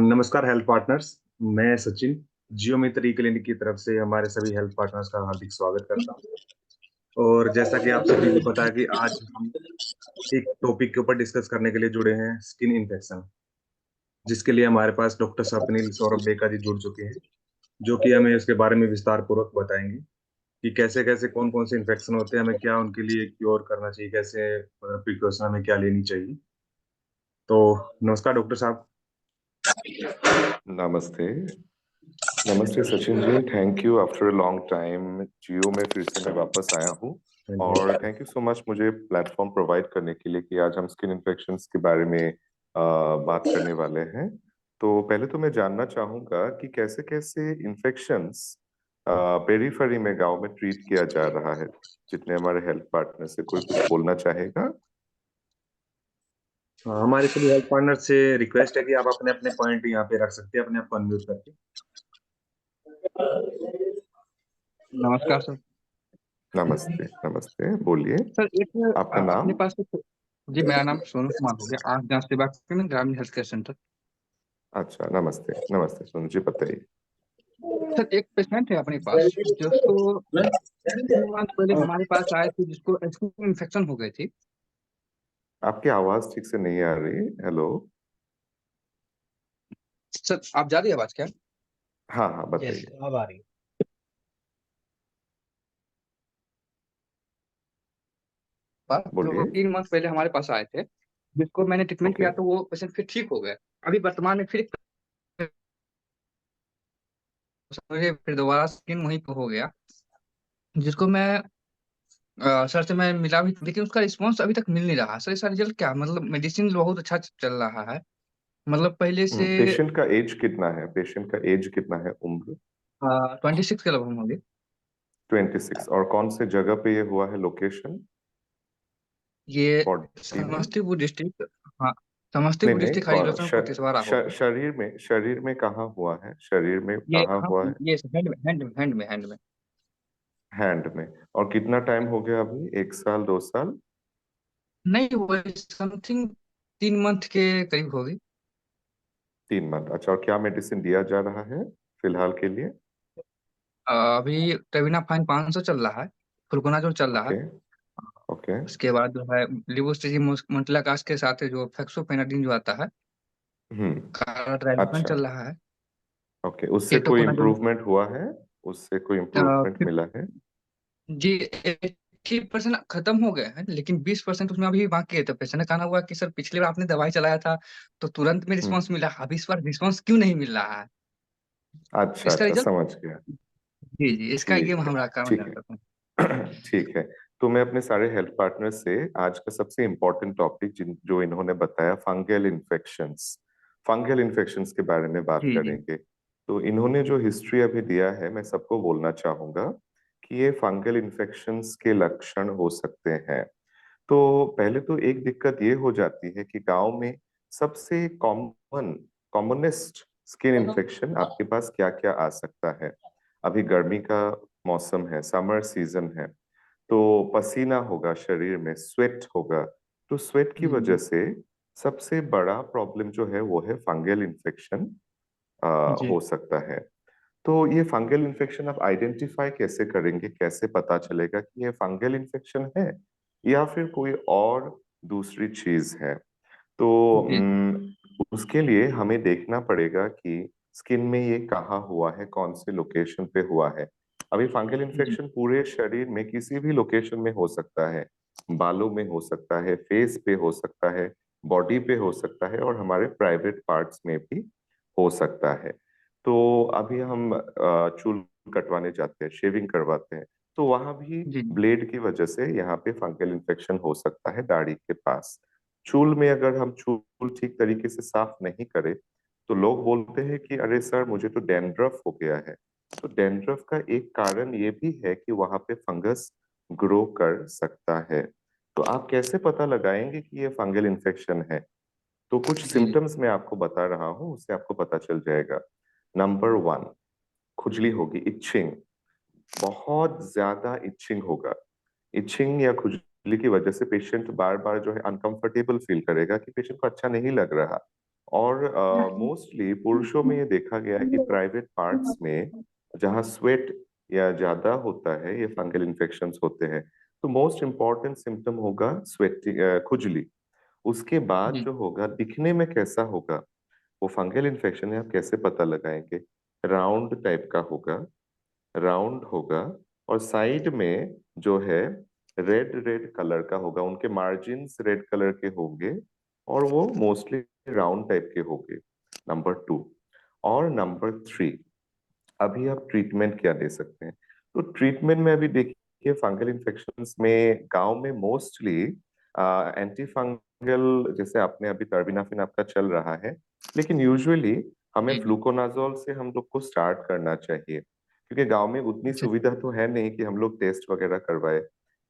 नमस्कार health partners. मैं सचिन जियो मित्र ई clinic की तरफ से हमारे सभी हेल्थ पार्टनर्स का हार्दिक स्वागत करता हूं। और जैसा कि आप सभी को पता है कि आज हम एक टॉपिक के ऊपर डिस्कस करने के लिए जुड़े हैं, स्किन इन्फेक्शन, जिसके लिए हमारे पास डॉक्टर स्वप्निल सौरभ बेका जी जुड़ चुके हैं, जो कि हमें इसके बारे में विस्तार पूर्वक बताएंगे कि कैसे कैसे कौन कौन से इन्फेक्शन होते हैं, हमें क्या उनके लिए क्योर करना चाहिए, कैसे प्रिकॉशन हमें क्या लेनी चाहिए। तो नमस्कार डॉक्टर साहब। नमस्ते। नमस्ते Sachin ji, thank you. After a long time Jio में फिर से मैं वापस आया हूँ हाँ जी। और थैंक यू सो मच मुझे प्लेटफॉर्म प्रोवाइड करने के लिए कि आज हम स्किन इन्फेक्शंस के बारे में बात करने वाले हैं। तो पहले तो मैं जानना चाहूंगा कि कैसे कैसे इन्फेक्शंस पेरिफेरी में गांव में ट्रीट किया जा रहा है। जितने हमारे हेल्थ पार्टनर से कोई कुछ बोलना चाहेगा? हाँ, हमारे सभी हेल्थ पार्टनर से रिक्वेस्ट है कि आप अपने अपने पॉइंट यहाँ पे रख सकते हैं, अपने आप को अनम्यूट करके। नमस्कार सर। नमस्ते नमस्ते, बोलिए। सर एक आपका अपने नाम? पास जी मेरा नाम सोनू कुमार हो गया, आंख जांच सेवा केंद्र ग्रामीण हेल्थ केयर सेंटर। अच्छा, नमस्ते नमस्ते सोनू जी, बताइए। सर एक पेशेंट है अपने पास जिसको 3 मंथ पहले हमारे पास आए थे, जिसको स्किन इन्फेक्शन हो गई थी। आपकी आवाज ठीक से नहीं आ रही। हेलो। सर आप जा रही है आवाज क्या? हाँ हाँ, यस बताइए। अब आ रही है। जो बोलिए। 3 मंथ पहले हमारे पास आए थे, जिसको मैंने ट्रीटमेंट ओके। किया तो वो पेशेंट फिर ठीक हो गए। अभी वर्तमान में फिर दोबारा स्किन वहीं पर हो गया, जिसको मैं सर से मैं मिला भी, लेकिन उसका रिस्पांस अभी तक मिल नहीं रहा। सर इसका रिजल्ट क्या, मतलब मेडिसिन बहुत अच्छा चल रहा है, मतलब पहले से। पेशेंट का एज कितना है? पेशेंट का एज कितना है, उम्र? 26 के लगभग होंगे। 26। और कौन से जगह पे ये हुआ है, लोकेशन? ये बॉडी में? समस्तीपुर डिस्ट्रिक्ट। हाँ, नहीं समस्तीपुर नहीं, डिस्ट्रिक्ट हरिरोशन कोतेश्वरा हो गया। शरीर में कहाँ हुआ है? शरीर में ये कहाँ हाँ, हुआ है? ये हैंड में। हैंड में। और कितना टाइम हो गया अभी, 1 साल 2 साल? नहीं, वो समथिंग 3 मंथ के करीब होगी। 3 मंथ। अच्छा, और क्या मेडिसिन दिया जा रहा है फिलहाल के लिए? अभी टेविना फाइन 500 चल रहा है, फ्लुकोनाजोल चल रहा है। ओके। ओके। उसके बाद जो है लिवोस्टिजिन मोन्टेलाकास के साथ जो फेक्सोपेनाडिन जो आता है, ट्राइब्यूनल अच्छा। चल रहा है। ओके, उससे कोई केटोकोनाजोल इम्प्रूवमेंट हुआ है? उससे कोई इम्प्रूवमेंट मिला है? जी 80% खत्म हो गए हैं, लेकिन 20% उसमें अभी बाकी है। तो पेशेंट ने कहा हुआ कि सर पिछली बार आपने दवाई चलाया था तो तुरंत में हम्म। रिस्पांस मिला, अब इस बार रिस्पांस क्यों नहीं मिल रहा है? अच्छा इसका अच्छा, रिजल्ट समझ गया। जी जी, इसका ये ठीक है। हमारा कारण ठीक जानता हूँ। है। ठीक है। तो मैं अपने सारे हेल्थ पार्टनर से आज का सबसे इम्पोर्टेंट टॉपिक जिन जो इन्होंने बताया, फंगल इन्फेक्शंस के बारे में बात जी जी करेंगे। तो इन्होंने जो हिस्ट्री अभी दिया है, मैं सबको बोलना चाहूंगा कि ये फंगल इन्फेक्शंस के लक्षण हो सकते हैं। तो पहले तो एक दिक्कत ये हो जाती है कि गांव में सबसे कॉमनेस्ट स्किन इन्फेक्शन आपके पास क्या क्या आ सकता है। अभी गर्मी का मौसम है, समर सीजन है, तो पसीना होगा, शरीर में स्वेट होगा। तो स्वेट की जी वजह से सबसे बड़ा प्रॉब्लम जो है वो है फंगल इन्फेक्शन जी हो सकता है। तो ये फंगल इन्फेक्शन आप आइडेंटिफाई कैसे करेंगे? कैसे पता चलेगा कि ये फंगल इन्फेक्शन है या फिर कोई और दूसरी चीज है? तो जी जी उसके लिए हमें देखना पड़ेगा कि स्किन में ये कहाँ हुआ है, कौन से लोकेशन पे हुआ है। अभी फंगल जी इन्फेक्शन पूरे शरीर में किसी भी लोकेशन में हो सकता है। बालों में हो सकता है, फेस पे हो सकता है, बॉडी पे हो सकता है, और हमारे प्राइवेट पार्ट्स में भी हो सकता है। तो अभी हम चूल कटवाने जाते हैं, शेविंग करवाते हैं, तो वहां भी जी ब्लेड की वजह से यहाँ पे फंगल इन्फेक्शन हो सकता है दाढ़ी के पास। चूल में अगर हम चूल ठीक तरीके से साफ नहीं करें तो लोग बोलते हैं कि अरे सर मुझे तो डैंड्रफ हो गया है। तो डैंड्रफ का एक कारण ये भी है कि वहां पे फंगस ग्रो कर सकता है। तो आप कैसे पता लगाएंगे कि ये फंगल इन्फेक्शन है? तो कुछ जी जी सिम्टम्स मैं आपको बता रहा हूँ, उससे आपको पता चल जाएगा। नंबर 1, खुजली होगी, इचिंग। बहुत ज्यादा इचिंग होगा। इचिंग या खुजली की वजह से पेशेंट बार बार जो है अनकंफर्टेबल फील करेगा कि पेशेंट को अच्छा नहीं लग रहा। और मोस्टली पुरुषों में ये देखा गया है कि प्राइवेट पार्ट्स में जहाँ स्वेट या ज्यादा होता है ये फंगल इन्फेक्शंस होते हैं। तो मोस्ट इम्पॉर्टेंट सिम्टम होगा स्वेटिंग, खुजली। उसके बाद जी जो होगा दिखने में कैसा होगा, वो फंगल इन्फेक्शन है, आप कैसे पता लगाएंगे? राउंड टाइप का होगा, राउंड होगा, और साइड में जो है रेड रेड कलर का होगा, उनके मार्जिन्स रेड कलर के होंगे, और वो मोस्टली राउंड टाइप के होंगे। नंबर 2। और नंबर 3, अभी आप ट्रीटमेंट क्या दे सकते हैं? तो ट्रीटमेंट में अभी देखिए फंगल इन्फेक्शंस में गांव में मोस्टली एंटी फंगल, जैसे आपने अभी टर्बिनाफिन आपका चल रहा है, लेकिन यूजुअली हमें जी जी। फ्लूकोनाजोल से हम लोग को स्टार्ट करना चाहिए, क्योंकि गांव में उतनी अच्छा। सुविधा तो है नहीं कि हम लोग टेस्ट वगैरह करवाए।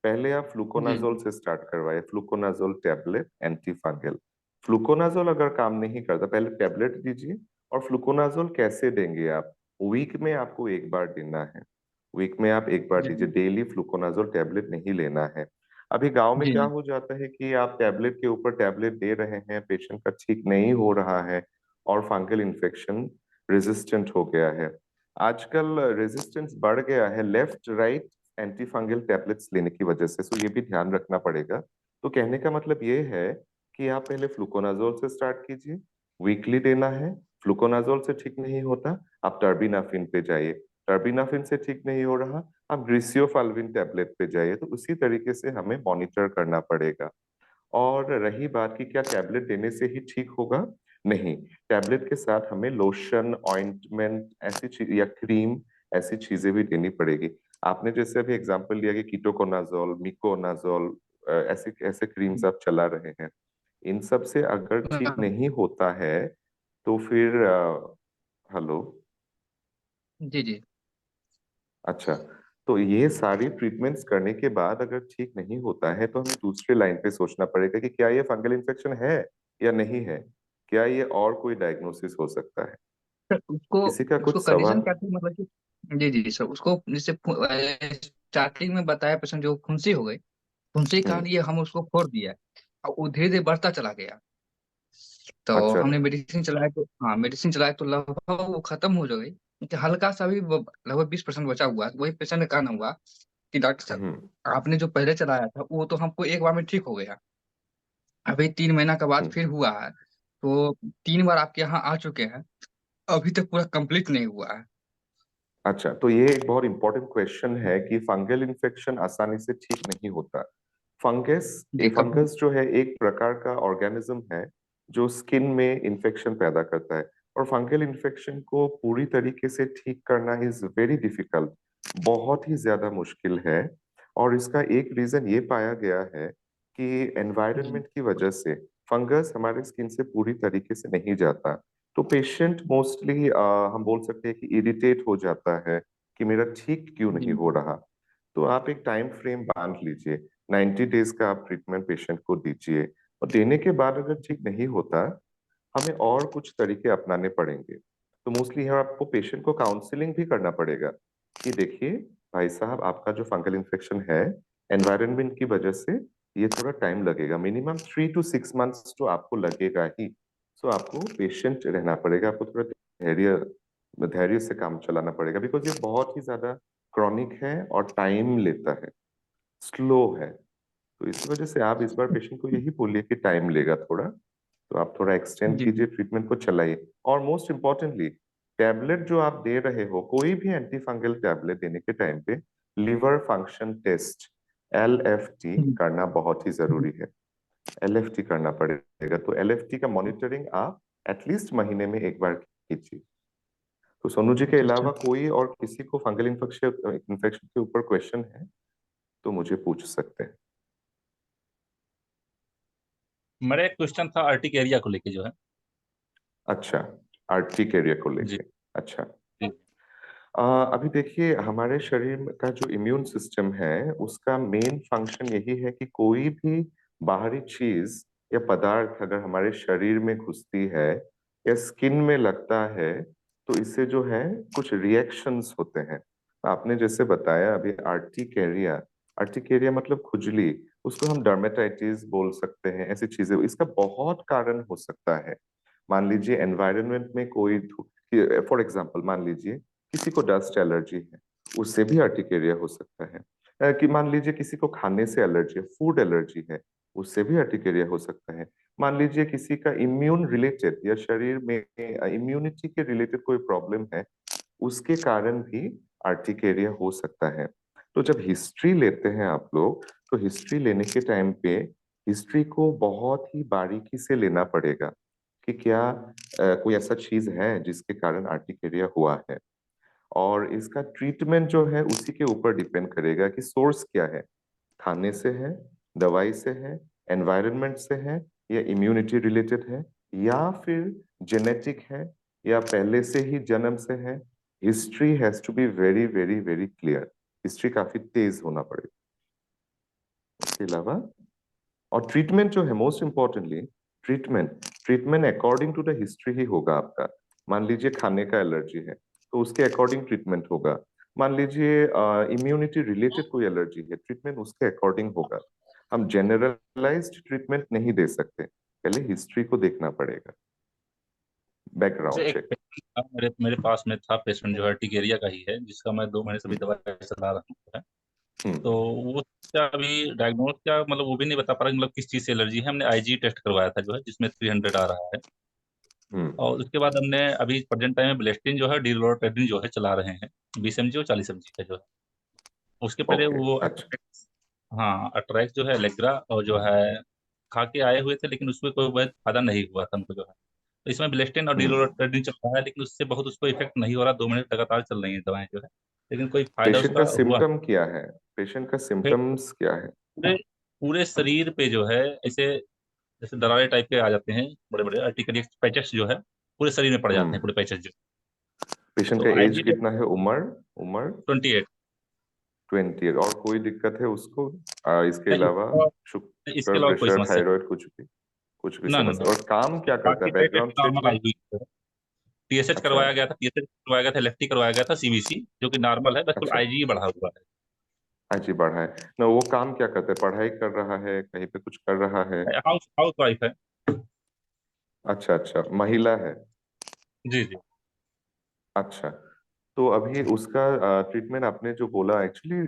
पहले आप जी फ्लूकोनाजोल से स्टार्ट करवाए, fluconazole tablet anti fungal. Fluconazole अगर काम नहीं करता, पहले टैबलेट दीजिए। और फ्लूकोनाजोल कैसे देंगे आप? वीक में आपको एक बार देना है, वीक में आप एक बार जी दीजिए, डेली फ्लूकोनाजोल टैबलेट नहीं लेना है। अभी गांव में जी। क्या जी हो जाता है कि आप टैबलेट के ऊपर टैबलेट दे रहे हैं, पेशेंट का ठीक नहीं हो रहा है, और फंगल इन्फेक्शन रेजिस्टेंट हो गया है। आजकल रेजिस्टेंस बढ़ गया है left right anti fungal tablets लेने की वजह से, सो ये भी ध्यान रखना पड़ेगा। तो कहने का मतलब ये है कि आप पहले फ्लूकोनाजोल से स्टार्ट कीजिए, वीकली देना है। फ्लूकोनाजोल से ठीक नहीं होता, आप टर्बिनाफिन पे जाइए। टर्बिनाफिन से ठीक नहीं हो रहा, आप ग्रिसियोफाल्विन टैबलेट पे जाइए। तो उसी तरीके से हमें मॉनिटर करना पड़ेगा। और रही बात कि क्या टैबलेट देने से ही ठीक होगा? नहीं, टैबलेट के साथ हमें लोशन, ऑइंटमेंट ऐसी चीज या क्रीम, ऐसी चीजें भी देनी पड़ेगी। आपने जैसे अभी एग्जांपल लिया कि कीटोकोनाजोल, मिकोनाजोल, ऐसे ऐसे क्रीम्स आप चला रहे हैं। इन सब से अगर ठीक हाँ, नहीं होता है तो फिर हेलो। जी जी। अच्छा, तो ये सारी ट्रीटमेंट्स करने के बाद अगर ठीक नहीं होता है तो हमें दूसरे लाइन पे सोचना पड़ेगा कि क्या ये फंगल इन्फेक्शन है या नहीं है, क्या ये और कोई डायग्नोसिस हो सकता है। सर, उसको किसी का उसको कुछ कंडीशन सवाल? क्या थी, मतलब कि जी जी सर, उसको जैसे स्टार्टिंग में बताया पेशेंट जो फुंसी हो गई, फुंसी के कारण हम्म। ये हम उसको फोड़ दिया, और वो धीरे धीरे बढ़ता चला गया। तो अच्छा। हमने मेडिसिन चलाया, तो हाँ मेडिसिन चलाया तो लगभग वो खत्म हो गई, लेकिन हल्का सा भी लगभग 20% बचा हुआ है। वही पेशेंट का कहना हुआ कि डॉक्टर हम्म। साहब आपने जो पहले चलाया था वो तो हमको एक बार में ठीक हो गया, अभी 3 महीना के बाद हम्म। फिर हुआ है, तो 3 बार आपके यहाँ आ चुके हैं, अभी तक पूरा कंप्लीट नहीं हुआ है। अच्छा, तो ये एक बहुत इंपॉर्टेंट क्वेश्चन है कि फंगल इन्फेक्शन आसानी से ठीक नहीं होता। फंगस, जी कभी। फंगस जो है एक प्रकार का ऑर्गेनिज्म है जो स्किन में इन्फेक्शन पैदा करता है। और फंगल इन्फेक्शन को पूरी तरीके से ठीक करना इज वेरी डिफिकल्ट, बहुत ही ज्यादा मुश्किल है। और इसका एक रीजन ये पाया गया है कि जी एनवायरनमेंट की वजह से फंगस हमारे स्किन से पूरी तरीके से नहीं जाता। तो पेशेंट मोस्टली हम बोल सकते हैं कि इरिटेट हो जाता है कि मेरा ठीक क्यों नहीं जी। हो रहा। तो आप एक टाइम फ्रेम बांध लीजिए, 90 डेज का आप ट्रीटमेंट पेशेंट को दीजिए। और देने के बाद अगर ठीक नहीं होता, हमें और कुछ तरीके अपनाने पड़ेंगे। तो मोस्टली यहाँ आपको पेशेंट को काउंसलिंग भी करना पड़ेगा कि देखिए भाई साहब, आपका जो फंगल इन्फेक्शन है एनवायरनमेंट की वजह से, ये थोड़ा टाइम लगेगा, मिनिमम 3 to 6 months तो आपको लगेगा ही। सो आपको पेशेंट रहना पड़ेगा, आपको थोड़ा धैर्य धैर्य से काम चलाना पड़ेगा, बिकॉज ये बहुत ही ज्यादा क्रॉनिक है और टाइम लेता है, स्लो है। तो इस वजह से आप इस बार पेशेंट को यही बोलिए कि टाइम लेगा थोड़ा, तो आप थोड़ा एक्सटेंड जी कीजिए, ट्रीटमेंट को चलाइए। और मोस्ट इम्पोर्टेंटली, टैबलेट जो आप दे रहे हो, कोई भी एंटी फंगल टैबलेट देने के टाइम पे लिवर फंक्शन टेस्ट, LFT जी। करना बहुत ही जरूरी है। LFT करना पड़ेगा, तो LFT का मॉनिटरिंग आप एटलीस्ट महीने में एक बार कीजिए। तो सोनू जी के अच्छा अच्छा। अलावा कोई और किसी को फंगल इन्फेक्शन इन्फेक्शन के ऊपर क्वेश्चन है तो मुझे पूछ सकते हैं। मेरा एक क्वेश्चन था आर्टिक एरिया को लेके जो है। अच्छा, आर्टिक एरिया को जी लेके। अच्छा। जी। अभी देखिए हमारे शरीर का जो इम्यून सिस्टम है उसका मेन फंक्शन यही है कि कोई भी बाहरी चीज या पदार्थ अगर हमारे शरीर में घुसती है या स्किन में लगता है, तो इससे जो है कुछ रिएक्शंस होते हैं। आपने जैसे बताया अभी आर्टिक एरिया, आर्टिक एरिया मतलब खुजली। उसको हम डर्मेटाइटिस बोल सकते हैं, ऐसी चीजें। इसका बहुत कारण हो सकता है। मान लीजिए एनवायरनमेंट में कोई, फॉर एग्जांपल मान लीजिए किसी को डस्ट एलर्जी है, उससे भी अर्टिकेरिया हो सकता है। कि मान लीजिए किसी को खाने से एलर्जी है, फूड एलर्जी है, उससे भी अर्टिकेरिया हो सकता है। मान लीजिए किसी का इम्यून रिलेटेड या शरीर में इम्यूनिटी के रिलेटेड कोई प्रॉब्लम है, उसके कारण भी अर्टिकेरिया हो सकता है। तो जब हिस्ट्री लेते हैं आप लोग, तो हिस्ट्री लेने के टाइम पे हिस्ट्री को बहुत ही बारीकी से लेना पड़ेगा कि क्या कोई ऐसा चीज है जिसके कारण अर्टिकेरिया हुआ है। और इसका ट्रीटमेंट जो है उसी के ऊपर डिपेंड करेगा कि सोर्स क्या है, खाने से है, दवाई से है, एनवायरनमेंट से है, या इम्यूनिटी रिलेटेड है, या फिर जेनेटिक है, या पहले से ही जन्म से है। History has to be very very very clear. History काफी तेज होना पड़ेगा। इसके अलावा और ट्रीटमेंट जो है, most importantly treatment, treatment according to the history ही होगा आपका। मान लीजिए खाने का एलर्जी है, तो उसके अकॉर्डिंग ट्रीटमेंट होगा। मान लीजिए इम्यूनिटी रिलेटेड कोई एलर्जी है, ट्रीटमेंट उसके अकॉर्डिंग होगा। हम जनरलाइज्ड ट्रीटमेंट नहीं दे सकते, पहले हिस्ट्री को देखना पड़ेगा, बैकग्राउंड जैसे एक चेक। patient था, मेरे मेरे पास में था पेशेंट जो है अर्टिकेरिया का ही है, जिसका मैं 2 महीने से भी दवाई चला रहा हूँ है। तो हम्म वो क्या अभी डायग्नोज क्या मतलब वो भी नहीं बता पा रहा कि मतलब किस चीज से एलर्जी है। हमने आईजी टेस्ट करवाया था जो है, जिसमें 300 आ रहा है। हम्म। और उसके बाद हमने अभी प्रेजेंट टाइम में ब्लेस्टिन जो है, डिलोरेटेडिन जो है चला रहे हैं, 20 mg और 40 mg का जो है। उसके पहले ओके, वो अच्छा। हाँ अट्रैक्स जो है एलेग्रा और जो है खा के आए हुए थे, लेकिन उसमें कोई बहुत फायदा नहीं हुआ था हमको जो है। तो इसमें ब्लेस्टिन और हम्म। डिलोरेटेडिन चल रहा है, लेकिन उससे बहुत उसको इफेक्ट नहीं हो रहा। 2 महीने लगातार चल रही है दवाएं जो है, लेकिन कोई फायदा पेशेंट उसका का हुआ सिम्टम क्या है? पेशेंट का नहीं। सिम्टम्स क्या है? पूरे पूरे शरीर पे जो है ऐसे जैसे दरारे टाइप के आ जाते हैं, बड़े बड़े आर्टिकल पैचेस जो है पूरे शरीर में पड़ जाते हैं, हम्म। पूरे पैचेस जो। पेशेंट तो का एज आईजी कितना है? उम्र? उम्र 28 20। और कोई दिक्कत है उसको? इसके नहीं। अलावा और इसके शुगर, अलावा कोई प्रेशर, समस्या थायराइड, कुछ भी ना ना ना। समस्या? और काम क्या करता बाकी है तो एक बैकग्राउंड चेक नॉर्मल में? आईजी टीएसएच अच्छा, करवाया गया था, टीएसएच करवाया गया था, इलेक्ट्री करवाया गया था, सीबीसी जो कि नॉर्मल है, बस कुल अच्छा। आईजी बढ़ा हुआ जी, बढ़ा है ना? वो काम क्या करता है? पढ़ाई कर रहा है, कहीं पे कुछ कर रहा है? है। हाउस हाउस वाइफ है। अच्छा अच्छा, महिला है। जी जी। अच्छा, तो अभी उसका ट्रीटमेंट आपने जो बोला, एक्चुअली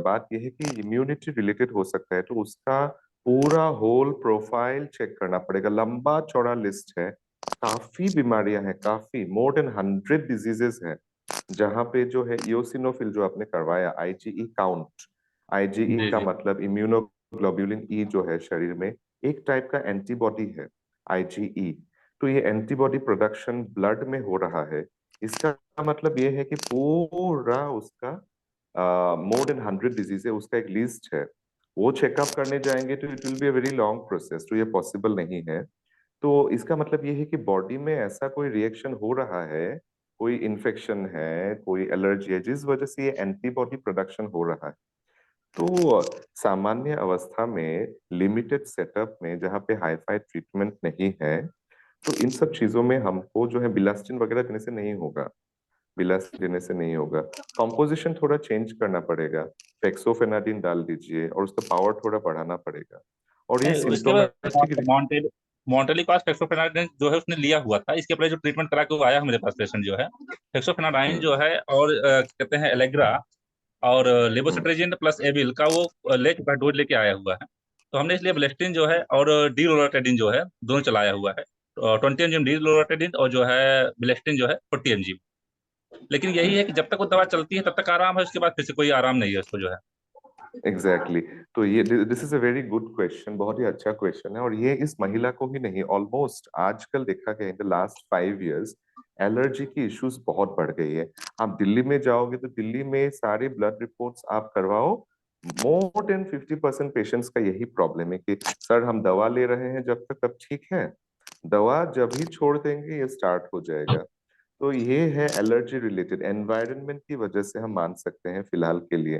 बात यह है कि इम्यूनिटी रिलेटेड हो सकता है, तो उसका पूरा होल प्रोफाइल चेक करना पड़ेगा। लंबा चौड़ा लिस्ट है, काफी बीमारियां हैं, काफी मोर देन 100 डिजीजेस हैं, जहां पे जो है इयोसिनोफिल जो आपने करवाया, आईजीई काउंट। आईजीई जी का जी। मतलब इम्यूनोग्लोबुलिन ई जो है शरीर में, एक टाइप का एंटीबॉडी है आईजीई। तो ये एंटीबॉडी प्रोडक्शन ब्लड में हो रहा है। इसका मतलब ये है कि पूरा उसका मोर देन 100 डिजीज है, उसका एक लिस्ट है। वो चेकअप करने जाएंगे तो it will be a very long process, तो ये पॉसिबल नहीं है। तो इसका मतलब ये है कि बॉडी में ऐसा कोई रिएक्शन हो रहा है, कोई इन्फेक्शन है, कोई एलर्जी है, जिस वजह से ये एंटीबॉडी प्रोडक्शन हो रहा है। तो सामान्य अवस्था में, लिमिटेड सेटअप में, जहाँ पे हाई फाई ट्रीटमेंट नहीं है, तो इन सब चीजों में हमको जो है बिलास्टिन वगैरह देने से नहीं होगा। बिलास्टिन देने से नहीं होगा, कॉम्पोजिशन थोड़ा चेंज करना पड़ेगा। फेक्सोफेनाडिन डाल दीजिए और उसका पावर थोड़ा बढ़ाना पड़ेगा। और ये नहीं, उसके बाद सिम्टोमेटिक। मॉन्टेली पास फेक्सोफेनाडाइन जो है उसने लिया हुआ था। इसके पहले जो ट्रीटमेंट करा के वो आया है मेरे पास पेशेंट जो है, फेक्सोफेनाडाइन हम्म जो है और कहते हैं एलेग्रा और हम्म लेवोसिट्रेजिन प्लस एविल का वो ले चुका है, डोज लेके आया हुआ है। तो हमने इसलिए ब्लेस्टिन जो है और डीलोराटेडिन जो है दोनों चलाया हुआ है। 20 mg डीलोराटेडिन और जो है ब्लेस्टिन जो है 40 mg। लेकिन यही है कि जब तक वो दवा चलती है तब तक आराम है, उसके बाद फिर से कोई आराम नहीं है उसको जो है। एग्जैक्टली तो ये this is a very good question, बहुत ही अच्छा क्वेश्चन है। और ये इस महिला को ही नहीं, ऑलमोस्ट आजकल देखा गया in the last 5 years allergy की इश्यूज बहुत बढ़ गई है। आप दिल्ली में जाओगे तो दिल्ली में सारे ब्लड रिपोर्ट्स आप करवाओ, मोर देन 50% पेशेंट्स का यही प्रॉब्लम है कि सर हम दवा ले रहे हैं जब तक, तब ठीक है, दवा जब ही छोड़ देंगे ये स्टार्ट हो जाएगा। तो ये है एलर्जी रिलेटेड, एनवायरनमेंट की वजह से हम मान सकते हैं फिलहाल के लिए।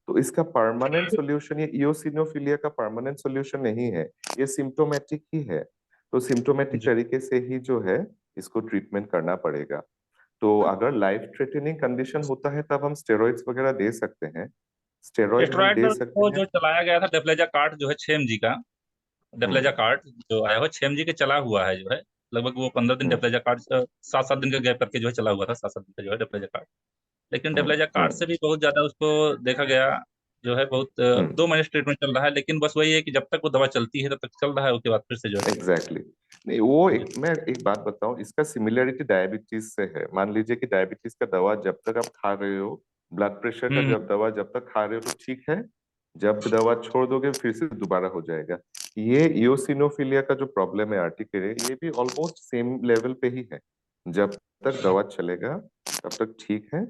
तो इसका परमानेंट सॉल्यूशन, ये इयोसिनोफिलिया का परमानेंट सॉल्यूशन नहीं है, ये सिम्टोमेटिक ही है। तो सिम्टोमेटिक जी तरीके से ही जो है इसको ट्रीटमेंट करना पड़ेगा। तो अगर लाइफ थ्रेटनिंग कंडीशन होता है तब हम स्टेरॉइड्स वगैरह दे सकते हैं। स्टेरॉइड हम स्टेरॉइड दे सकते को हैं। जो चलाया गया था डेप्लेजा कार्ट जो है 6 mg का, डेप्लेजा कार्ट जो आया हुआ 6 mg के चला हुआ है जो है, लगभग वो 15 दिन डेप्लेजा कार्ट 7-7 दिन का गैप करके जो है चला हुआ था, 7-7 दिन का जो है डेप्लेजा कार्ट। लेकिन डेप्लेजा कार्ट से भी बहुत ज्यादा उसको देखा गया जो है, बहुत 2 महीने ट्रीटमेंट चल रहा है, लेकिन बस वही है कि जब तक वो दवा चलती है तब तक चल रहा है, उसके बाद फिर से जो है। एग्जैक्टली नहीं, वो मैं एक बात बताऊं, इसका सिमिलरिटी डायबिटीज से है। मान लीजिए कि डायबिटीज का दवा जब तक आप खा रहे हो, ब्लड प्रेशर का जब दवा जब तक खा रहे हो तो ठीक है, जब दवा छोड़ दोगे फिर से दोबारा हो जाएगा। ये इयोसिनोफिलिया का जो प्रॉब्लम है आर्टिकेरिया, ये भी ऑलमोस्ट सेम लेवल पे ही है। जब तक दवा चलेगा तब तक ठीक है,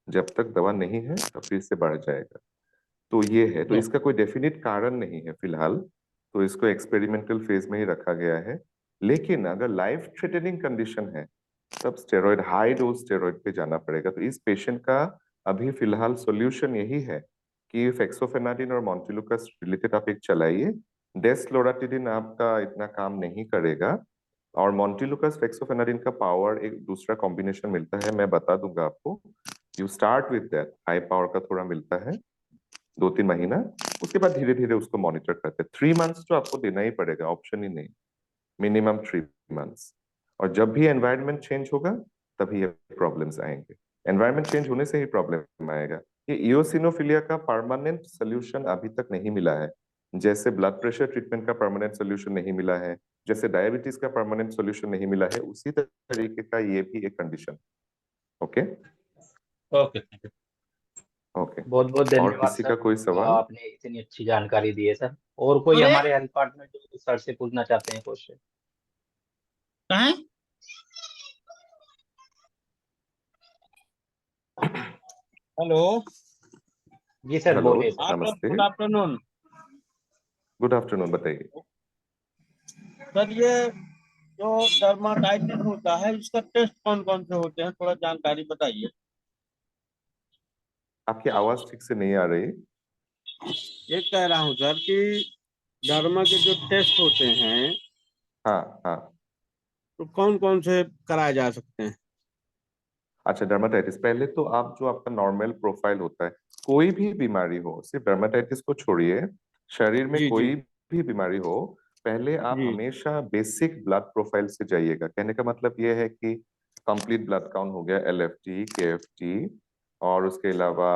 जब तक दवा नहीं है तब फिर से बढ़ जाएगा। तो ये है, तो इसका कोई डेफिनिट कारण नहीं है फिलहाल, तो इसको एक्सपेरिमेंटल फेज में ही रखा गया है। लेकिन अगर लाइफ थ्रेटनिंग कंडीशन है तब स्टेरॉइड, हाई डोज स्टेरॉइड पे जाना पड़ेगा। तो इस पेशेंट का अभी फिलहाल सॉल्यूशन यही है कि फेक्सोफेनाडिन और मोंटेलुकास रिलेटेड आप एक चलाइए। डेस्लोराटिडिन आपका इतना काम नहीं करेगा, और मोंटेलुकास फेक्सोफेनाडिन का पावर एक दूसरा कॉम्बिनेशन मिलता है, मैं बता दूंगा आपको। You start with that, high power का थोड़ा मिलता है 2-3 महीना, उसके बाद धीरे धीरे उसको मॉनिटर करते हैं। 3 मंथ्स तो आपको देना ही पड़ेगा, ऑप्शन ही नहीं, मिनिमम 3 मंथ्स। और जब भी एनवायरनमेंट चेंज होगा तभी ये प्रॉब्लम्स आएंगे। एनवायरनमेंट चेंज होने से ही प्रॉब्लम आएगा। ये इयोसिनोफिलिया का परमानेंट सोल्यूशन अभी तक नहीं मिला है, जैसे ब्लड प्रेशर ट्रीटमेंट का परमानेंट सोल्यूशन नहीं मिला है, जैसे डायबिटीज का परमानेंट सोल्यूशन नहीं मिला है, उसी तरीके का ये भी एक condition. Okay okay, thank you. Okay, बहुत बहुत और धन्यवाद किसी सर, का कोई सवाल? आपने इतनी अच्छी जानकारी दी है सर। और कोई हमारे हेल्थ पार्टनर जो सर से पूछना चाहते हैं क्वेश्चन? हेलो जी सर, हेलो, बोलिए सर। नमस्ते, गुड आफ्टरनून। गुड आफ्टरनून, बताइए। सर ये जो डर्माटाइटिस होता है, इसका टेस्ट कौन कौन से होते हैं, थोड़ा जानकारी बताइए। आपकी आवाज ठीक से नहीं आ रही। ये कह रहा हूँ सर कि डर्मा के जो टेस्ट होते हैं हाँ हाँ, तो कौन कौन से कराए जा सकते हैं? अच्छा, डर्माटाइटिस पहले तो आप जो आपका नॉर्मल प्रोफाइल होता है, कोई भी बीमारी हो, सिर्फ डर्माटाइटिस को छोड़िए, शरीर में जी जी कोई भी बीमारी हो, पहले आप जी हमेशा बेसिक ब्लड प्रोफाइल से जाइएगा। कहने का मतलब ये है कि कंप्लीट ब्लड काउंट हो गया, LFT, KFT, और उसके अलावा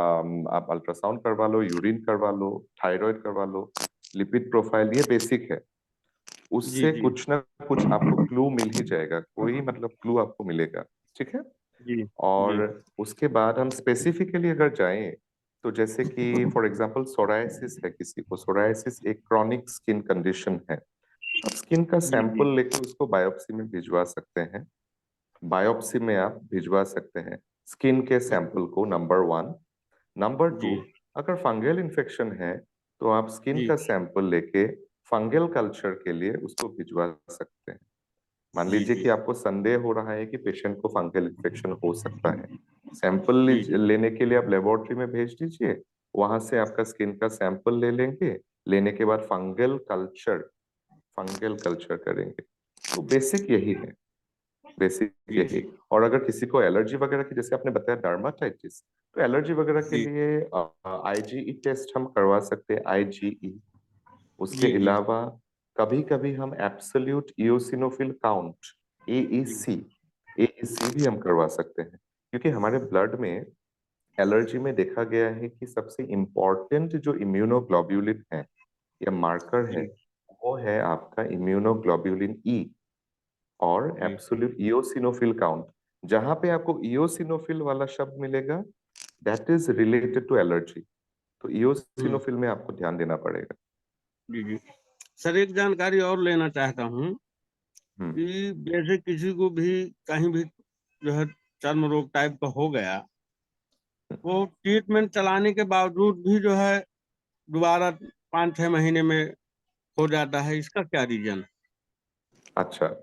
आप अल्ट्रासाउंड करवा लो, यूरिन करवा लो, थायराइड करवा लो, लिपिड प्रोफाइल, ये बेसिक है। जी उससे जी कुछ ना कुछ आपको क्लू मिल ही जाएगा, कोई मतलब क्लू आपको मिलेगा, ठीक है। जी और जी उसके बाद हम स्पेसिफिकली अगर जाएं, तो जैसे कि फॉर एग्जांपल सोरायसिस है किसी को, सोरायसिस एक क्रॉनिक स्किन कंडीशन है, आप स्किन का जी जी सैंपल लेके उसको बायोप्सी में भिजवा सकते हैं। बायोप्सी में आप भिजवा सकते हैं स्किन के सैंपल को, नंबर 1। नंबर 2, जी अगर फंगल इन्फेक्शन है तो आप स्किन जी का सैंपल लेके फंगल कल्चर के लिए उसको भिजवा सकते हैं। मान जी लीजिए जी कि आपको संदेह हो रहा है कि पेशेंट को फंगल इन्फेक्शन हो सकता है, सैंपल जी लेने के लिए आप लेबोरेटरी में भेज दीजिए, वहां से आपका स्किन का सैंपल ले लेंगे, लेने के बाद फंगल कल्चर करेंगे। तो बेसिक यही है, बेसिक जी यही। जी और अगर किसी को एलर्जी वगैरह की, जैसे आपने बताया डर्माटाइटिस, तो एलर्जी वगैरह के जी लिए IgE टेस्ट हम करवा सकते हैं, IgE। उसके जी जी अलावा कभी कभी हम एब्सोल्यूट इयोसिनोफिल काउंट, जी AEC भी हम करवा सकते हैं, क्योंकि हमारे ब्लड में एलर्जी में देखा गया है कि सबसे इम्पोर्टेंट जो इम्यूनोग्लोब्यूलिन है या मार्कर है, जी वो है आपका इम्यूनोग्लोब्यूलिन E और जी एब्सोल्यूट इयोसिनोफिल काउंट। जहां पे आपको इयोसिनोफिल वाला शब्द मिलेगा, that is related to allergy, तो हम्म इयोसिनोफिल में आपको ध्यान देना पड़ेगा। जी जी सर, एक जानकारी और लेना चाहता हूँ हम्म कि जैसे किसी को भी कहीं भी जो है चर्म रोग टाइप का हो गया, वो ट्रीटमेंट चलाने के बावजूद भी जो है दोबारा 5-6 महीने में हो जाता है, इसका क्या रीजन? अच्छा,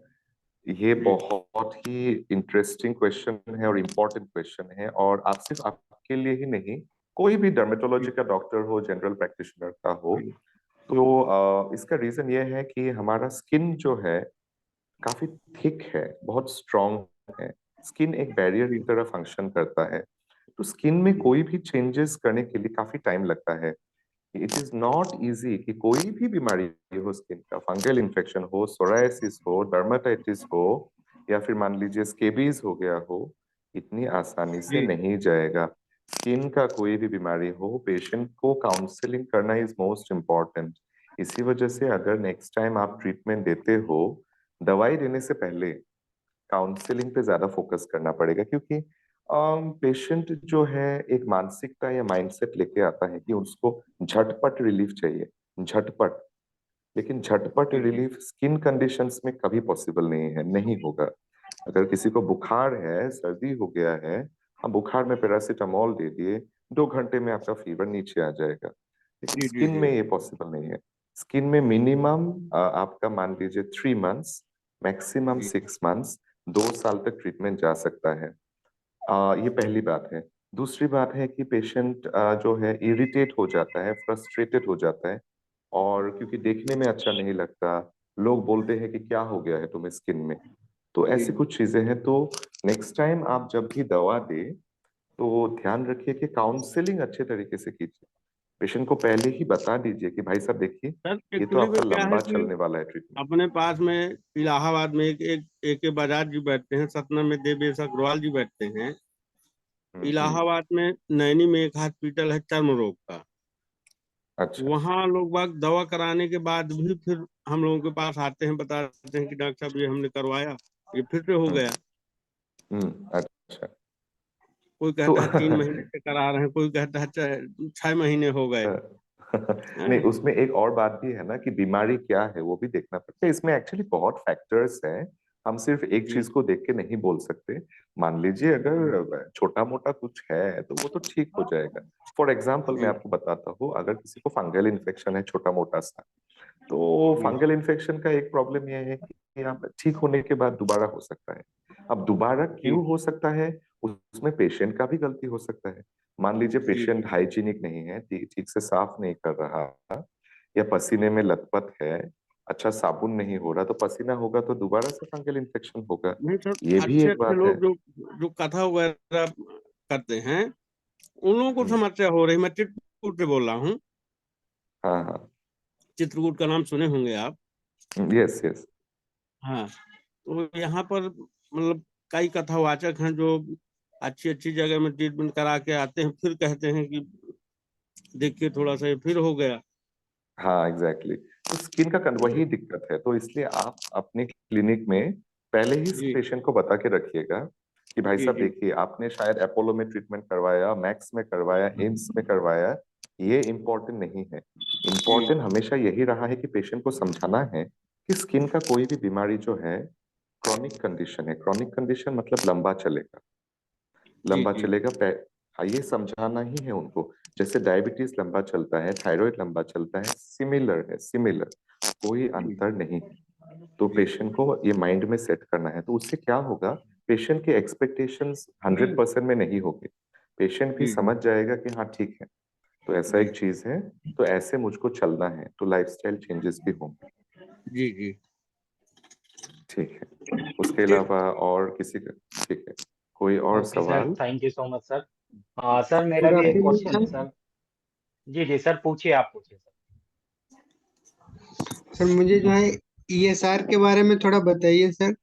ये जी बहुत ही इंटरेस्टिंग क्वेश्चन है और इम्पोर्टेंट क्वेश्चन है, और आप सिर्फ आपके लिए ही नहीं, कोई भी जी डर्मेटोलॉजी का डॉक्टर हो, जनरल प्रैक्टिशनर का हो, जी तो इसका रीजन ये है कि हमारा स्किन जो है काफी थिक है, बहुत स्ट्रांग है। स्किन एक बैरियर की जी तरह फंक्शन करता है। तो स्किन में कोई भी चेंजेस करने के लिए काफी टाइम लगता है। इट इज नॉट इजी कि कोई भी बीमारी हो, स्किन का फंगल इन्फेक्शन हो, सोरायसिस हो, डर्माटाइटिस हो, या फिर मान लीजिए स्केबीज हो गया हो, इतनी आसानी से जी नहीं जाएगा। स्किन का कोई भी बीमारी हो, पेशेंट को काउंसलिंग करना इज मोस्ट इम्पोर्टेंट। इसी वजह से अगर नेक्स्ट टाइम आप ट्रीटमेंट देते हो, दवाई देने से पहले काउंसलिंग पे ज्यादा फोकस करना पड़ेगा, क्योंकि पेशेंट जो है एक मानसिकता या माइंडसेट लेके आता है कि उसको झटपट रिलीफ चाहिए, झटपट। लेकिन झटपट जी जी रिलीफ स्किन कंडीशंस में कभी पॉसिबल नहीं है, नहीं होगा। अगर किसी को बुखार है, सर्दी हो गया है, हम बुखार में पैरासीटामोल दे दिए, 2 घंटे में आपका फीवर नीचे आ जाएगा। लेकिन जी जी स्किन जी में ये पॉसिबल नहीं है। स्किन में मिनिमम आपका मान लीजिए 3 मंथ्स, मैक्सिमम जी 6 मंथ्स, 2 साल तक ट्रीटमेंट जा सकता है। ये पहली बात है। दूसरी बात है कि पेशेंट जो है इरिटेट हो जाता है, फ्रस्ट्रेटेड हो जाता है, और क्योंकि देखने में अच्छा नहीं लगता, लोग बोलते हैं कि क्या हो गया है तुम्हें स्किन में। तो जी ऐसी कुछ चीजें हैं। तो नेक्स्ट टाइम आप जब भी दवा दे, तो ध्यान रखिए कि काउंसलिंग अच्छे तरीके से कीजिए। पेशेंट को पहले ही बता दीजिए कि भाई साहब देखिए, सर, ये तो एक्चुअली में आपका क्या है लंबा कि चलने वाला है ट्रीटमेंट। अपने पास में इलाहाबाद में एक के बजाज जी बैठते हैं, सतना में देवेश अग्रवाल जी बैठते हैं, हम्म। इलाहाबाद में नैनी में एक हॉस्पिटल है चर्म रोग का। अच्छा। वहाँ लोग बाग दवा कराने के बाद भी फिर हम लोगों के पास आते हैं, बताते हैं कि डॉक्टर साहब ये हमने करवाया, ये फिर से हो हम्म। गया। अच्छा। कोई तो कहता है 3 महीने से करा रहे हैं, कोई कहता है 6 महीने हो गए नहीं, हैं। उसमें एक और बात भी है ना कि बीमारी क्या है वो भी देखना पड़ता है। इसमें एक्चुअली बहुत फैक्टर्स हैं, हम सिर्फ एक जी चीज को देख के नहीं बोल सकते। मान लीजिए अगर छोटा मोटा कुछ है तो वो तो ठीक हो जाएगा। फॉर एग्जाम्पल मैं जी आपको बताता हूँ, अगर किसी को फंगल इन्फेक्शन है छोटा मोटा सा, तो जी फंगल इन्फेक्शन का एक प्रॉब्लम यह है कि आप ठीक होने के बाद दोबारा हो सकता है। अब दोबारा जी क्यों हो सकता है, उसमें पेशेंट का भी गलती हो सकता है। मान लीजिए जी पेशेंट हाइजीनिक नहीं है, ठीक से साफ नहीं कर रहा, या पसीने में लथपथ है, अच्छा साबुन नहीं हो रहा, तो पसीना होगा तो दोबारा से फंगल इन्फेक्शन होगा। नहीं सर, ये भी अच्छे एक अच्छे बात है। लोग जो जो कथा वगैरह करते हैं, उन लोगों को हम्म। समस्या हो रही। मैं चित्रकूट से बोल रहा हूँ। हाँ हाँ। चित्रकूट का नाम सुने होंगे आप। Yes yes. हाँ, तो यहाँ पर मतलब कई कथावाचक हैं जो अच्छी अच्छी जगह में ट्रीटमेंट करा के आते हैं, फिर कहते हैं कि देखिए थोड़ा सा ये फिर हो गया। हाँ एग्जैक्टली तो स्किन का वही दिक्कत है। तो इसलिए आप अपने क्लिनिक में पहले ही जी पेशेंट को बता के रखिएगा कि भाई जी साहब जी देखिए, आपने शायद अपोलो में ट्रीटमेंट करवाया, मैक्स में करवाया, एम्स में करवाया, ये इम्पोर्टेंट नहीं है। जी इम्पोर्टेंट हमेशा यही रहा है कि पेशेंट को समझाना है कि स्किन का कोई भी बीमारी जो है क्रॉनिक कंडीशन है। क्रॉनिक कंडीशन मतलब लंबा चलेगा, जी लंबा जी चलेगा। हाँ, ये समझाना ही है उनको। जैसे डायबिटीज लंबा चलता है, थायराइड लंबा चलता है, सिमिलर है, सिमिलर, कोई जी अंतर नहीं है। तो जी पेशेंट को ये माइंड में सेट करना है। तो उससे क्या होगा, पेशेंट के एक्सपेक्टेशंस 100% में नहीं होंगे। पेशेंट भी जी समझ जाएगा कि हाँ ठीक है, तो ऐसा जी एक चीज है, तो ऐसे मुझको चलना है, तो लाइफस्टाइल चेंजेस भी होंगे। जी जी ठीक है। उसके अलावा और किसी का? ठीक है, कोई और ओके सर, सवाल? Thank you so much sir. Sir मेरा गुड भी एक आफ्टरनून क्वेश्चन है सर। सर। जी जी सर, पूछिए, आप पूछिए सर। सर मुझे जो है ईएसआर के बारे में थोड़ा बताइए सर।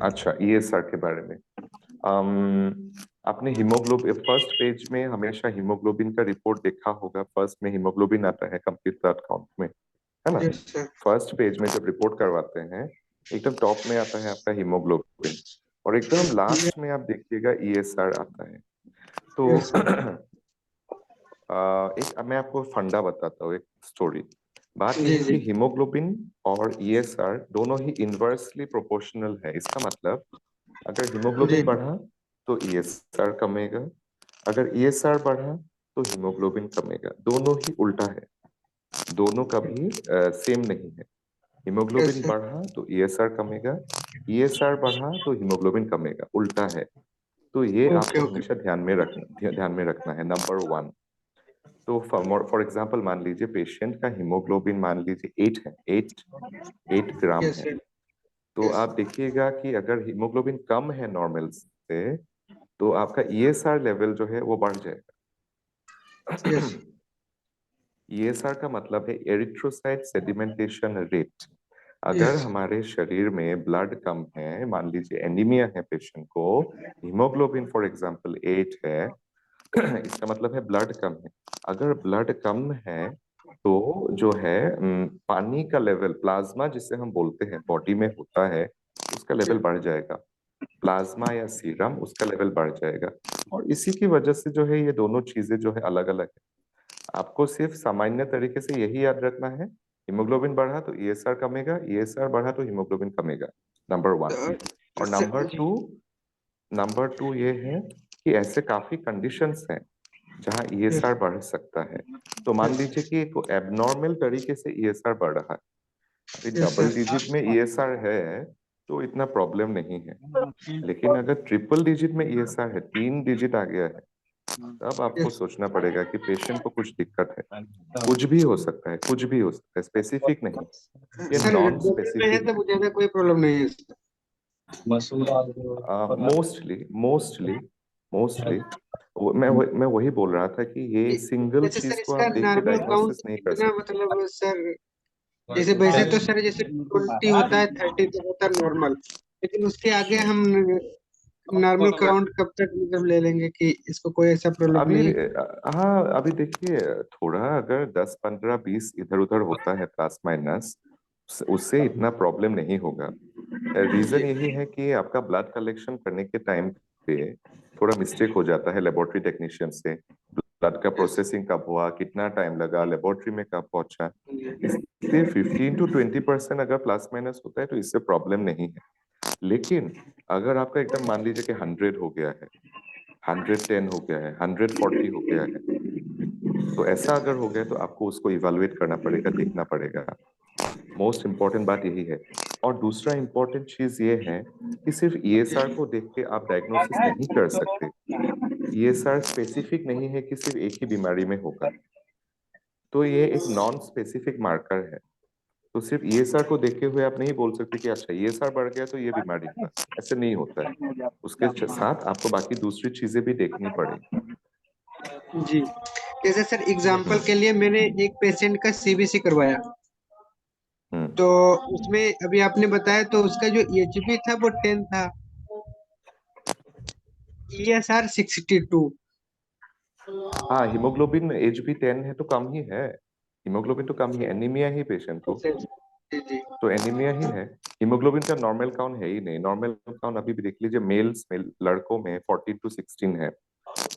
अच्छा, ईएसआर के बारे में। आपने हीमोग्लोबिन फर्स्ट पेज में हमेशा हीमोग्लोबिन का रिपोर्ट देखा होगा। फर्स्ट में हीमोग्लोबिन आता है कंप्लीट ब्लड काउंट में, है ना? Yes sir. फर्स्ट पेज में जब रिपोर्ट करवाते हैं, एकदम टॉप में आता है आपका हीमोग्लोबिन, और एकदम लास्ट में आप देखिएगा ईएसआर आता है। तो यस सर। एक मैं आपको फंडा बताता हूँ, एक स्टोरी। बात यह जी है जी कि हीमोग्लोबिन और ईएसआर दोनों ही इनवर्सली प्रोपोर्शनल है। इसका मतलब अगर जी हीमोग्लोबिन बढ़ा तो ईएसआर कमेगा, अगर ईएसआर बढ़ा तो हीमोग्लोबिन कमेगा। दोनों ही उल्टा है, दोनों कभी सेम नहीं है। Yes haemoglobin sir. बढ़ा तो ईएसआर कमेगा, ईएसआर बढ़ा तो हीमोग्लोबिन कमेगा, उल्टा है। तो ये ओके आपको ओके। हमेशा ध्यान में रखना है, नंबर 1। तो फॉर एग्जाम्पल मान लीजिए पेशेंट का हीमोग्लोबिन मान लीजिए 8 है, 8 ग्राम यस है। सर। तो यस। आप देखिएगा कि अगर हीमोग्लोबिन कम है नॉर्मल से, तो आपका ESR लेवल जो है वो बढ़ जाएगा। यस ESR का मतलब है एरिथ्रोसाइट सेडिमेंटेशन रेट। अगर यस हमारे शरीर में ब्लड कम है, मान लीजिए एनीमिया है पेशेंट को, हीमोग्लोबिन फॉर एग्जांपल 8 है, इसका मतलब है ब्लड कम है। अगर ब्लड कम है तो जो है पानी का लेवल, प्लाज्मा जिसे हम बोलते हैं बॉडी में होता है, उसका लेवल बढ़ जाएगा। प्लाज्मा या सीरम, उसका लेवल बढ़ जाएगा। और इसी की वजह से जो है ये दोनों चीजें जो है अलग अलग है। आपको सिर्फ सामान्य तरीके से यही याद रखना है, हीमोग्लोबिन बढ़ा तो ESR कमेगा, ESR बढ़ा तो हीमोग्लोबिन कमेगा, नंबर 1। और नंबर टू ये है कि ऐसे काफी कंडीशंस हैं जहां ESR बढ़ सकता है। तो मान लीजिए कि एक एबनॉर्मल तरीके से ESR बढ़ रहा है, अभी डबल डिजिट में ESR है तो इतना प्रॉब्लम नहीं है। लेकिन अगर ट्रिपल डिजिट में ESR है, 3 डिजिट आ गया है, तब आपको सोचना पड़ेगा कि पेशेंट को कुछ दिक्कत है। कुछ भी हो सकता है, कुछ भी हो सकता है, स्पेसिफिक नहीं, ये सर नॉन डबल में है स्पेसिफिक तो ज्यादा कोई प्रॉब्लम नहीं है सर। है। मोस्टली मैं वही बोल रहा था कि ये सिंगल जैसे सर चीज को इसका आप देख के नॉर्मल काउंट डायग्नोसिस नहीं कर कितना, सकते। मतलब सर जैसे वैसे तो सर जैसे 20 होता है, 30 तक होता है नॉर्मल, लेकिन उसके आगे हम नॉर्मल काउंट कब तक मतलब ले लेंगे कि इसको कोई ऐसा प्रॉब्लम अभी नहीं? हाँ, अभी देखिए, थोड़ा अगर 10 15 20 इधर उधर होता है प्लस माइनस, उससे इतना प्रॉब्लम नहीं होगा। रीजन यही है कि आपका ब्लड कलेक्शन करने के टाइम पे थोड़ा मिस्टेक हो जाता है लेबोरेटरी टेक्नीशियन से। ब्लड का प्रोसेसिंग कब हुआ, कितना टाइम लगा, लेबोरेटरी में कब पहुंचा, इसलिए 15 to 20% अगर प्लस माइनस होता है तो इससे प्रॉब्लम नहीं है। लेकिन अगर आपका एकदम मान लीजिए कि 100 हो गया है, 110 हो गया है, 140 हो गया है, तो ऐसा अगर हो गया तो आपको उसको इवेलुएट करना पड़ेगा, देखना पड़ेगा। मोस्ट इम्पोर्टेंट बात यही है। और दूसरा इम्पोर्टेंट चीज ये है कि सिर्फ ESR को देख के आप डायग्नोसिस नहीं कर सकते। ESR स्पेसिफिक नहीं है कि सिर्फ एक ही बीमारी में होगा, तो ये एक नॉन स्पेसिफिक मार्कर है। तो सिर्फ ESR को देखे हुए आप नहीं बोल सकते कि अच्छा ESR बढ़ गया तो ये बीमारी होगा, ऐसे नहीं होता है। उसके साथ आपको बाकी दूसरी चीजें भी देखनी पड़ेगी। जी, जैसे सर एग्जांपल के लिए मैंने एक पेशेंट का CBC करवाया, तो उसमें अभी आपने बताया तो उसका जो HB था वो 10 था, ESR 62। हाँ, हीमोग्लोबिन HB 10 है तो कम ही है, हीमोग्लोबिन तो कम ही है, एनीमिया ही पेशेंट को, जी जी तो एनीमिया ही है। हीमोग्लोबिन का नॉर्मल काउंट है ही नहीं। नॉर्मल काउंट अभी भी देख लीजिए, मेल्स में लड़कों में 14 to 16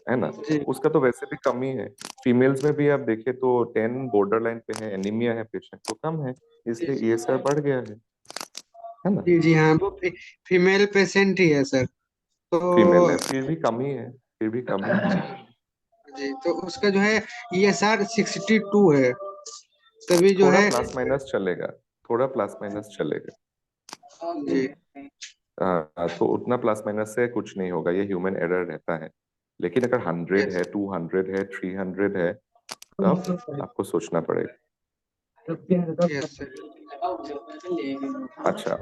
है ना, जी उसका तो वैसे भी कम ही है। फीमेल्स में भी आप देखें तो 10 बॉर्डर लाइन पे है, एनीमिया है पेशेंट तो कम है, इसलिए ESR बढ़ गया है ना। जी जी हाँ, वो फीमेल पेशेंट ही है सर, तो फीमेल है, फिर भी कम ही है, फिर भी कम ही है। जी, तो उसका जो है ESR 62 है, तभी जो थोड़ा है। प्लस माइनस चलेगा, थोड़ा प्लस माइनस चलेगा। जी तो उतना प्लस माइनस से कुछ नहीं होगा, ये ह्यूमन एरर रहता है। लेकिन अगर 100 है, 200 है, 300 है, तब आपको सोचना पड़ेगा। Yes sir. अच्छा,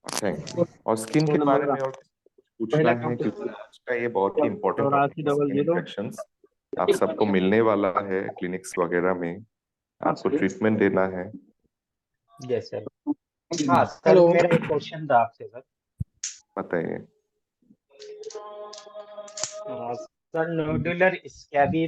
थैंक यू। और स्किन के बारे में और कुछ पूछना है, क्योंकि आज का ये बहुत ही इम्पोर्टेंट टॉपिक है, स्किन इन्फेक्शंस। आप सबको मिलने वाला है क्लिनिक्स वगैरह में, आपको ट्रीटमेंट देना है। Yes sir. हाँ सर, हेलो मेरा एक क्वेश्चन था आपसे सर। बताइए। Sir nodular scabies